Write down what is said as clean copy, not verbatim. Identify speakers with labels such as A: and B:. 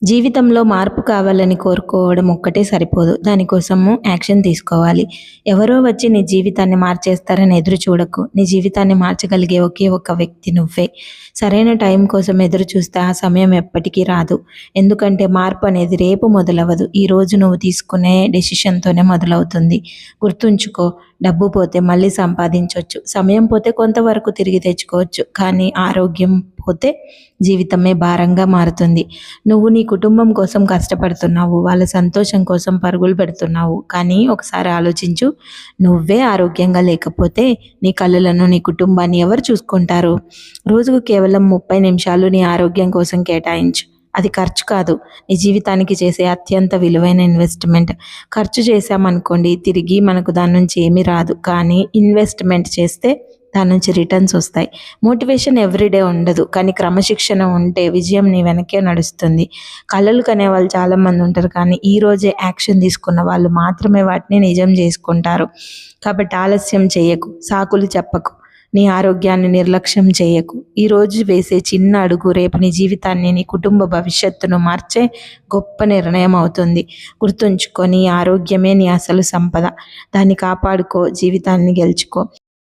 A: జీవితంలో మార్పు కావాలని కోరుకోవడం ఒక్కటే సరిపోదు. దానికోసము యాక్షన్ తీసుకోవాలి. ఎవరో వచ్చి నీ జీవితాన్ని మార్చేస్తారని ఎదురు చూడకు. నీ జీవితాన్ని మార్చగలిగే ఒకే ఒక్క వ్యక్తి నువ్వే. సరైన టైం కోసం ఎదురు చూస్తే ఆ సమయం ఎప్పటికీ రాదు. ఎందుకంటే మార్పు అనేది రేపు మొదలవ్వదు. ఈరోజు నువ్వు తీసుకునే డెసిషన్‌తోనే మొదలవుతుంది. గుర్తుంచుకో, డబ్బు పోతే మళ్ళీ సంపాదించొచ్చు. సమయం పోతే కొంతవరకు తిరిగి తెచ్చుకోవచ్చు. కానీ ఆరోగ్యం పోతే జీవితమే భారంగా మారుతుంది. నువ్వు నీ కుటుంబం కోసం కష్టపడుతున్నావు. వాళ్ళ సంతోషం కోసం పరుగులు పెడుతున్నావు. కానీ ఒకసారి ఆలోచించు, నువ్వే ఆరోగ్యంగా లేకపోతే నీ కళ్ళలను, నీ కుటుంబాన్ని ఎవరు చూసుకుంటారు? రోజుకు కేవలం 30 నిమిషాలు నీ ఆరోగ్యం కోసం కేటాయించు. అది ఖర్చు కాదు, నీ జీవితానికి చేసే అత్యంత విలువైన ఇన్వెస్ట్‌మెంట్. ఖర్చు చేశామనుకోండి, తిరిగి మనకు దాని నుంచి ఏమీ రాదు. కానీ ఇన్వెస్ట్‌మెంట్ చేస్తే దాని నుంచి రిటర్న్స్ వస్తాయి. మోటివేషన్ ఎవ్రీడే ఉండదు, కానీ క్రమశిక్షణ ఉంటే విజయం నీ వెనకే నడుస్తుంది. కలలు కనే వాళ్ళు చాలామంది ఉంటారు, కానీ ఈరోజే యాక్షన్ తీసుకున్న వాళ్ళు మాత్రమే వాటిని నిజం చేసుకుంటారు. కాబట్టి ఆలస్యం చేయకు, సాకులు చెప్పకు, నీ ఆరోగ్యాన్ని నిర్లక్ష్యం చేయకు. ఈరోజు వేసే చిన్న అడుగు రేపు నీ జీవితాన్ని, నీ కుటుంబ భవిష్యత్తును మార్చే గొప్ప నిర్ణయం అవుతుంది. గుర్తుంచుకో, నీ ఆరోగ్యమే నీ అసలు సంపద. దాన్ని కాపాడుకో, జీవితాన్ని గెలుచుకో.